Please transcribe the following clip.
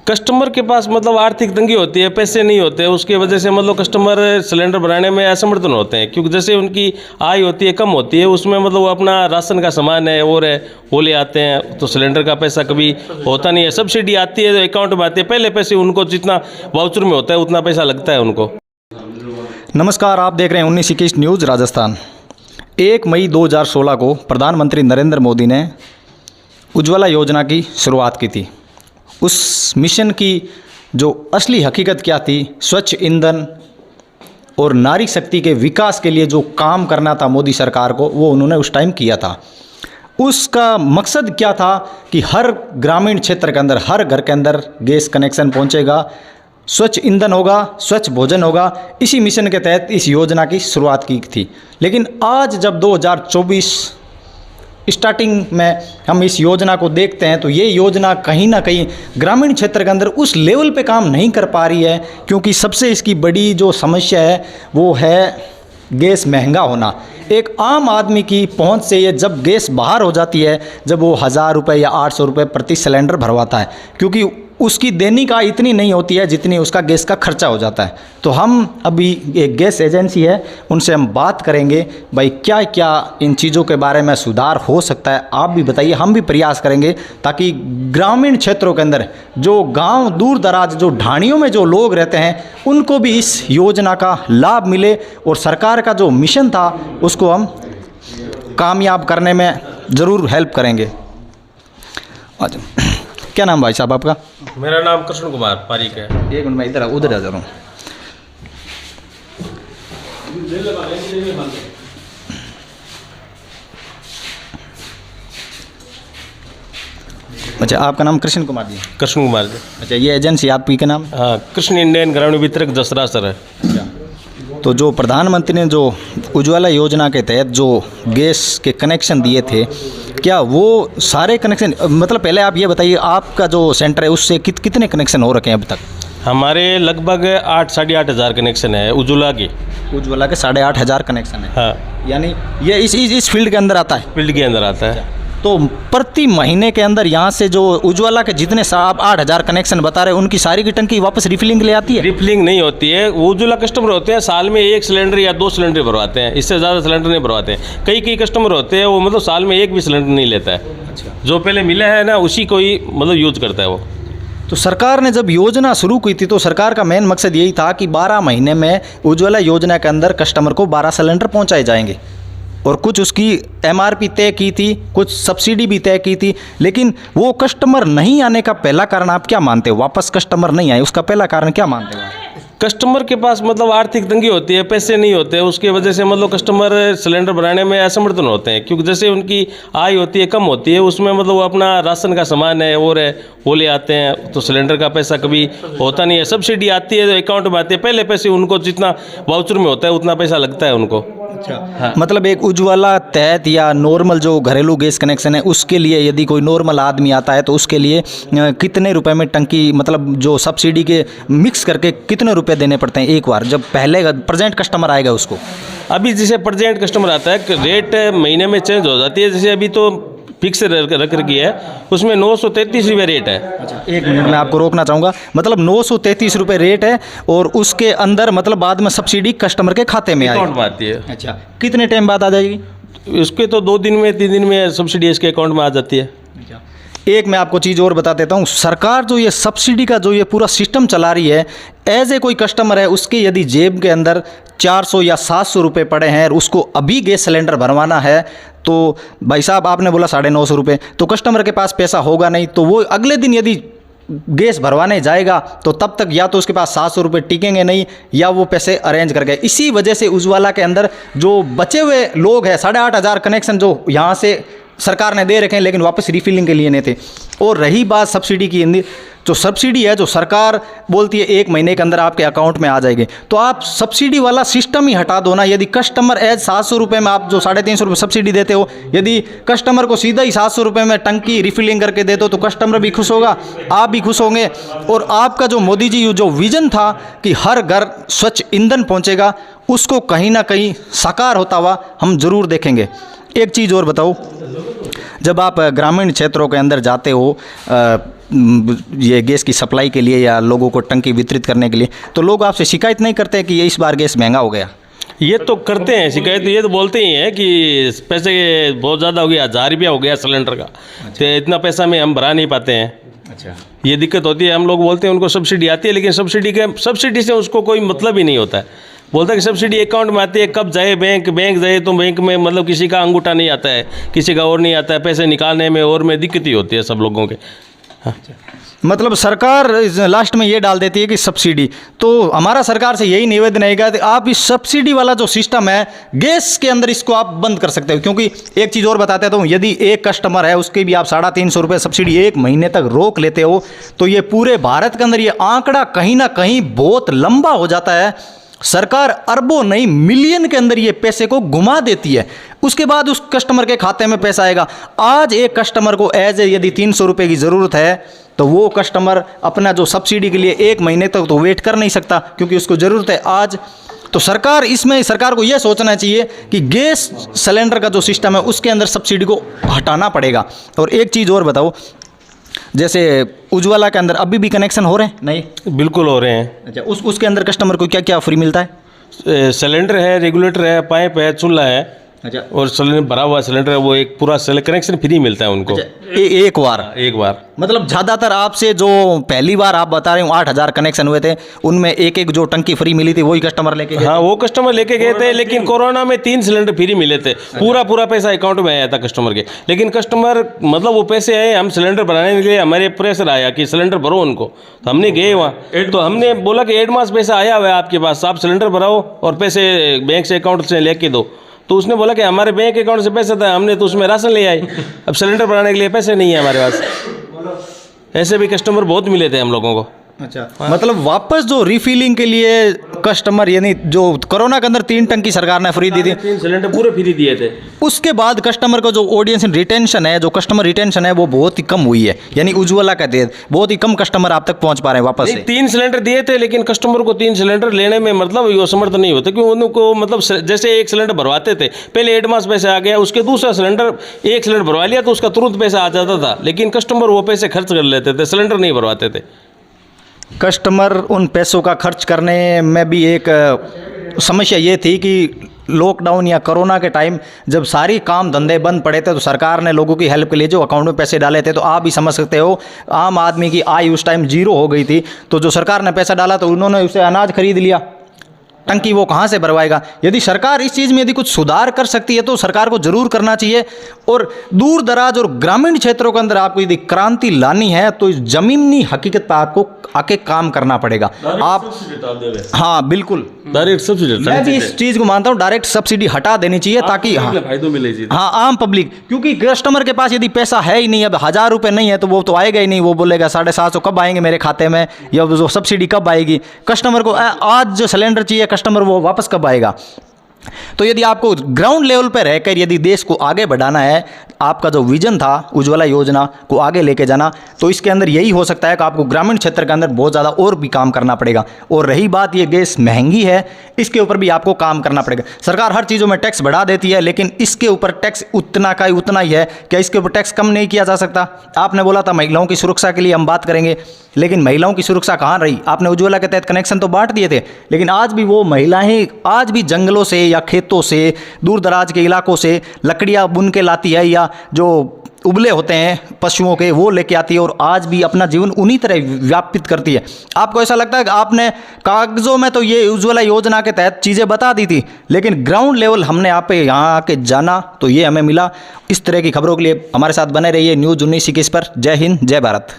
Customer के पास मतलब आर्थिक तंगी होती है, पैसे नहीं होते, उसकी वजह से मतलब कस्टमर सिलेंडर बनाने में असमर्थन होते हैं, क्योंकि जैसे उनकी आय होती है कम होती है, उसमें मतलब वो अपना राशन का सामान है और है वो ले आते हैं, तो सिलेंडर का पैसा कभी होता नहीं है। सब्सिडी आती है तो अकाउंट में आती है, पहले पैसे उनको जितना वाउचर में होता है उतना पैसा लगता है उनको। नमस्कार, आप देख रहे हैं 1921 न्यूज़ राजस्थान। 1 मई 2016 को प्रधानमंत्री नरेंद्र मोदी ने उज्ज्वला योजना की शुरुआत की थी। उस मिशन की जो असली हकीकत क्या थी, स्वच्छ ईंधन और नारी शक्ति के विकास के लिए जो काम करना था मोदी सरकार को, वो उन्होंने उस टाइम किया था। उसका मकसद क्या था कि हर ग्रामीण क्षेत्र के अंदर, हर घर के अंदर गैस कनेक्शन पहुंचेगा, स्वच्छ ईंधन होगा, स्वच्छ भोजन होगा। इसी मिशन के तहत इस योजना की शुरुआत की थी। लेकिन आज जब 2024 स्टार्टिंग में हम इस योजना को देखते हैं तो ये योजना कहीं ना कहीं ग्रामीण क्षेत्र के अंदर उस लेवल पे काम नहीं कर पा रही है, क्योंकि सबसे इसकी बड़ी जो समस्या है वो है गैस महंगा होना। एक आम आदमी की पहुंच से ये जब गैस बाहर हो जाती है, जब वो 1000 रुपये या 800 रुपये प्रति सिलेंडर भरवाता है, क्योंकि उसकी दैनिक आय इतनी नहीं होती है जितनी उसका गैस का खर्चा हो जाता है। तो हम अभी एक गैस एजेंसी है, उनसे हम बात करेंगे भाई क्या क्या इन चीज़ों के बारे में सुधार हो सकता है। आप भी बताइए, हम भी प्रयास करेंगे ताकि ग्रामीण क्षेत्रों के अंदर जो गांव दूर दराज, जो ढाणियों में जो लोग रहते हैं, उनको भी इस योजना का लाभ मिले और सरकार का जो मिशन था उसको हम कामयाब करने में ज़रूर हेल्प करेंगे। क्या नाम भाई साहब आपका? मेरा नाम कृष्ण कुमार पारिक है। एक मिनट, मैं उधर आ जा रहा हूँ। अच्छा, आपका नाम कृष्ण कुमार जी? कृष्ण कुमार जी। अच्छा, ये एजेंसी आपकी क्या नाम? हाँ, कृष्ण इंडियन ग्रामीण वितरक जसरा सर है। अच्छा, तो जो प्रधानमंत्री ने जो उज्ज्वला योजना के तहत जो गैस के कनेक्शन दिए थे, क्या वो सारे कनेक्शन, मतलब पहले आप ये बताइए आपका जो सेंटर है उससे कितने कनेक्शन हो रखे हैं अब तक? हमारे लगभग 8 साढ़े 8 हज़ार कनेक्शन है उज्ज्वला के। उज्ज्वला के 8,500 कनेक्शन है। हाँ, यानी ये इस फील्ड के अंदर आता है? फील्ड के अंदर आता है। तो प्रति महीने के अंदर यहाँ से जो उज्ज्वला के जितने आप 8,000 कनेक्शन बता रहे हैं, उनकी सारी की टंकी वापस रिफिलिंग ले आती है? रिफिलिंग नहीं होती है। वो उज्ज्वला कस्टमर होते हैं, साल में 1 सिलेंडर या 2 सिलेंडर भरवाते हैं, इससे ज़्यादा सिलेंडर नहीं भरवाते हैं। कई कस्टमर होते हैं वो मतलब साल में 1 भी सिलेंडर नहीं लेता है। अच्छा, जो पहले मिला है ना उसी को ही मतलब यूज करता है वो। तो सरकार ने जब योजना शुरू की थी तो सरकार का मेन मकसद यही था कि 12 महीने में उज्ज्वला योजना के अंदर कस्टमर को 12 सिलेंडर पहुँचाए जाएंगे, और कुछ उसकी MRP तय की थी, कुछ सब्सिडी भी तय की थी। लेकिन वो कस्टमर नहीं आने का पहला कारण आप क्या मानते हो? वापस कस्टमर नहीं आए, उसका पहला कारण क्या मानते हो? कस्टमर के पास मतलब आर्थिक तंगी होती है, पैसे नहीं होते, उसकी वजह से मतलब कस्टमर सिलेंडर बनाने में असमर्थन होते हैं, क्योंकि जैसे उनकी आय होती है कम होती है, उसमें मतलब वो अपना राशन का सामान है और है वो ले आते हैं, तो सिलेंडर का पैसा कभी होता नहीं है। सब्सिडी आती है तो अकाउंट में आती है, पहले पैसे उनको जितना वाउचर में होता है उतना पैसा लगता है उनको। अच्छा, हाँ। मतलब एक उज्ज्वला तहत या नॉर्मल जो घरेलू गैस कनेक्शन है उसके लिए यदि कोई नॉर्मल आदमी आता है तो उसके लिए कितने रुपए में टंकी, मतलब जो सब्सिडी के मिक्स करके कितने रुपए देने पड़ते हैं एक बार, जब पहले प्रेजेंट कस्टमर आएगा उसको? अभी जैसे प्रेजेंट कस्टमर आता है, रेट महीने में चेंज हो जाती है। जैसे अभी तो फिक्स रख रखी है, उसमें 933 रुपये रेट है। अच्छा, एक मिनट में आपको रोकना चाहूँगा। मतलब 933 रुपये रेट है और उसके अंदर मतलब बाद में सब्सिडी कस्टमर के खाते में अकाउंट में आती है। अच्छा, कितने टाइम बाद आ जाएगी? उसके तो 2 दिन में 3 दिन में सब्सिडी इसके अकाउंट में आ जाती है। एक मैं आपको चीज़ और बता देता हूँ, सरकार जो ये सब्सिडी का जो ये पूरा सिस्टम चला रही है, एज ए कोई कस्टमर है उसके यदि जेब के अंदर 400 या 700 रुपये पड़े हैं और उसको अभी गैस सिलेंडर भरवाना है, तो भाई साहब आपने बोला 950 रुपये, तो कस्टमर के पास पैसा होगा नहीं, तो वो अगले दिन यदि गैस भरवाने जाएगा तो तब तक या तो उसके पास 700 रुपये टिकेंगे नहीं या वो पैसे अरेंज कर गए। इसी वजह से उज्ज्वला के अंदर जो बचे हुए लोग हैं, 8,500 कनेक्शन जो यहाँ से सरकार ने दे रखे हैं लेकिन वापस रिफिलिंग के लिए नहीं थे। और रही बात सब्सिडी की, जो सब्सिडी है जो सरकार बोलती है 1 महीने के अंदर आपके अकाउंट में आ जाएगी, तो आप सब्सिडी वाला सिस्टम ही हटा दो ना। यदि कस्टमर एज 700 रुपये में आप जो 350 रुपये सब्सिडी देते हो, यदि कस्टमर को सीधा ही 700 रुपये में टंकी रिफिलिंग करके दे दो तो कस्टमर भी खुश होगा, आप भी खुश होंगे। और आपका जो मोदी जी जो विजन था कि हर घर स्वच्छ ईंधन पहुँचेगा, उसको कहीं ना कहीं साकार होता हुआ हम ज़रूर देखेंगे। एक चीज़ और बताओ, जब आप ग्रामीण क्षेत्रों के अंदर जाते हो ये गैस की सप्लाई के लिए या लोगों को टंकी वितरित करने के लिए, तो लोग आपसे शिकायत नहीं करते कि ये इस बार गैस महंगा हो गया? ये तो करते हैं शिकायत, ये तो बोलते ही हैं कि पैसे बहुत ज़्यादा हो गया, 1000 रुपया हो गया सिलेंडर का। तो इतना पैसा में हम भरा नहीं पाते हैं। अच्छा, ये दिक्कत होती है। हम लोग बोलते हैं उनको सब्सिडी आती है, लेकिन सब्सिडी से उसको कोई मतलब ही नहीं होता है। बोलता है कि सब्सिडी अकाउंट में आती है, कब जाए बैंक जाए तो बैंक में मतलब किसी का अंगूठा नहीं आता है, किसी का और नहीं आता है, पैसे निकालने में और में दिक्कत ही होती है सब लोगों के। हाँ। मतलब सरकार लास्ट में ये डाल देती है कि सब्सिडी। तो हमारा सरकार से यही निवेदन है कि आप इस सब्सिडी वाला जो सिस्टम है गैस के अंदर इसको आप बंद कर सकते हो, क्योंकि एक चीज़ और बताते हैं, तो यदि एक कस्टमर है उसके भी आप 350 रुपये सब्सिडी 1 महीने तक रोक लेते हो, तो ये पूरे भारत के अंदर ये आंकड़ा कहीं ना कहीं बहुत लंबा हो जाता है। सरकार अरबों नहीं मिलियन के अंदर ये पैसे को घुमा देती है, उसके बाद उस कस्टमर के खाते में पैसा आएगा। आज एक कस्टमर को यदि 300 रुपये की ज़रूरत है तो वो कस्टमर अपना जो सब्सिडी के लिए 1 महीने तक तो वेट कर नहीं सकता, क्योंकि उसको ज़रूरत है आज। तो सरकार को यह सोचना चाहिए कि गैस सिलेंडर का जो सिस्टम है उसके अंदर सब्सिडी को हटाना पड़ेगा। और एक चीज़ और बताओ, जैसे उज्ज्वला के अंदर अभी भी कनेक्शन हो रहे हैं? नहीं, बिल्कुल हो रहे हैं। अच्छा, उसके अंदर कस्टमर को क्या क्या फ्री मिलता है? सिलेंडर है, रेगुलेटर है, पाइप है, चूल्हा है। अच्छा, और सिलेंडर भरा हुआ सिलेंडर है, वो एक पूरा कनेक्शन फ्री मिलता है उनको। अच्छा, एक बार मतलब ज़्यादातर आपसे जो पहली बार आप बता रहे हो 8000 कनेक्शन हुए थे, उनमें एक जो टंकी फ्री मिली थी वही कस्टमर लेके गए? हाँ, वो कस्टमर लेके गए थे, लेकिन कोरोना में 3 सिलेंडर फ्री मिले थे। पूरा पैसा अकाउंट में आया था कस्टमर के, लेकिन कस्टमर मतलब वो पैसे आए, हम सिलेंडर भराने के लिए हमारे प्रेशर आया कि सिलेंडर भरो उनको, तो हमने गए वहाँ, तो हमने बोला कि एडवांस पैसा आया हुआ है आपके पास, आप सिलेंडर भराओ और पैसे बैंक से अकाउंट से लेके दो। तो उसने बोला कि हमारे बैंक अकाउंट से पैसा था, हमने तो उसमें राशन ले आए, अब सिलेंडर भराने के लिए पैसे नहीं है हमारे पास। ऐसे भी कस्टमर बहुत मिले थे हम लोगों को। अच्छा, मतलब वापस जो रिफिलिंग के लिए कस्टमर, यानी जो कोरोना के अंदर 3 टंकी सरकार ने फ्री दी थी, 3 सिलेंडर पूरे फ्री दिए थे। उसके बाद कस्टमर को जो ऑडियंस रिटेंशन है, जो कस्टमर रिटेंशन है, वो बहुत ही कम हुई है। यानी उज्ज्वला का तहत बहुत ही कम कस्टमर आप तक पहुंच पा रहे हैं वापस से। 3 सिलेंडर दिए थे, लेकिन कस्टमर को 3 सिलेंडर लेने में मतलब वो समर्थ नहीं होते, क्योंकि उनको मतलब जैसे 1 सिलेंडर भरवाते थे, पहले एडवांस पैसा आ गया, उसके दूसरा सिलेंडर 1 सिलेंडर भरवा लिया तो उसका तुरंत पैसा आ जाता था, लेकिन कस्टमर वो पैसे खर्च कर लेते थे, सिलेंडर नहीं भरवाते थे। कस्टमर उन पैसों का खर्च करने में भी एक समस्या ये थी कि लॉकडाउन या कोरोना के टाइम जब सारी काम धंधे बंद पड़े थे, तो सरकार ने लोगों की हेल्प के लिए जो अकाउंट में पैसे डाले थे, तो आप भी समझ सकते हो आम आदमी की आय उस टाइम 0 हो गई थी। तो जो सरकार ने पैसा डाला तो उन्होंने उसे अनाज खरीद लिया, टंकी वो कहाँ से भरवाएगा? यदि सरकार इस चीज़ में यदि कुछ सुधार कर सकती है तो सरकार को जरूर करना चाहिए। और दूर दराज और ग्रामीण क्षेत्रों के अंदर आपको यदि क्रांति लानी है तो इस जमीनी हकीकत पर आपको आके काम करना पड़ेगा। आप हाँ बिल्कुल, डायरेक्ट सब्सिडी मैं भी इस चीज़ को मानता हूँ, डायरेक्ट सब्सिडी हटा देनी चाहिए ताकि फायदा मिले। हाँ, आम पब्लिक, क्योंकि कस्टमर के पास यदि पैसा है ही नहीं, अब 1000 रुपये नहीं है तो वो तो आएगा ही नहीं, वो बोलेगा 750 कब आएंगे मेरे खाते में, या जो सब्सिडी कब आएगी। कस्टमर को आज जो सिलेंडर चाहिए, कस्टमर वो वापस कब आएगा? तो यदि आपको ग्राउंड लेवल पर रहकर यदि देश को आगे बढ़ाना है, आपका जो विजन था उज्ज्वला योजना को आगे लेके जाना, तो इसके अंदर यही हो सकता है कि आपको ग्रामीण क्षेत्र के अंदर बहुत ज़्यादा और भी काम करना पड़ेगा। और रही बात ये गैस महंगी है, इसके ऊपर भी आपको काम करना पड़ेगा। सरकार हर चीज़ों में टैक्स बढ़ा देती है, लेकिन इसके ऊपर टैक्स उतना का उतना ही है, क्या इसके ऊपर टैक्स कम नहीं किया जा सकता? आपने बोला था महिलाओं की सुरक्षा के लिए हम बात करेंगे, लेकिन महिलाओं की सुरक्षा कहाँ रही? आपने उज्ज्वला के तहत कनेक्शन तो बांट दिए थे, लेकिन आज भी वो महिलाएं आज भी जंगलों से या खेतों से, दूर दराज के इलाकों से लकड़ियाँ बुन के लाती है, या जो उबले होते हैं पशुओं के वो लेके आती है, और आज भी अपना जीवन उन्हीं तरह व्यापित करती है। आपको ऐसा लगता है कि आपने कागज़ों में तो ये उज्ज्वला योजना के तहत चीज़ें बता दी थी, लेकिन ग्राउंड लेवल हमने आप पे यहाँ आके जाना तो ये हमें मिला। इस तरह की खबरों के लिए हमारे साथ बने रहिए न्यूज़ 1921 पर। जय हिंद, जय भारत।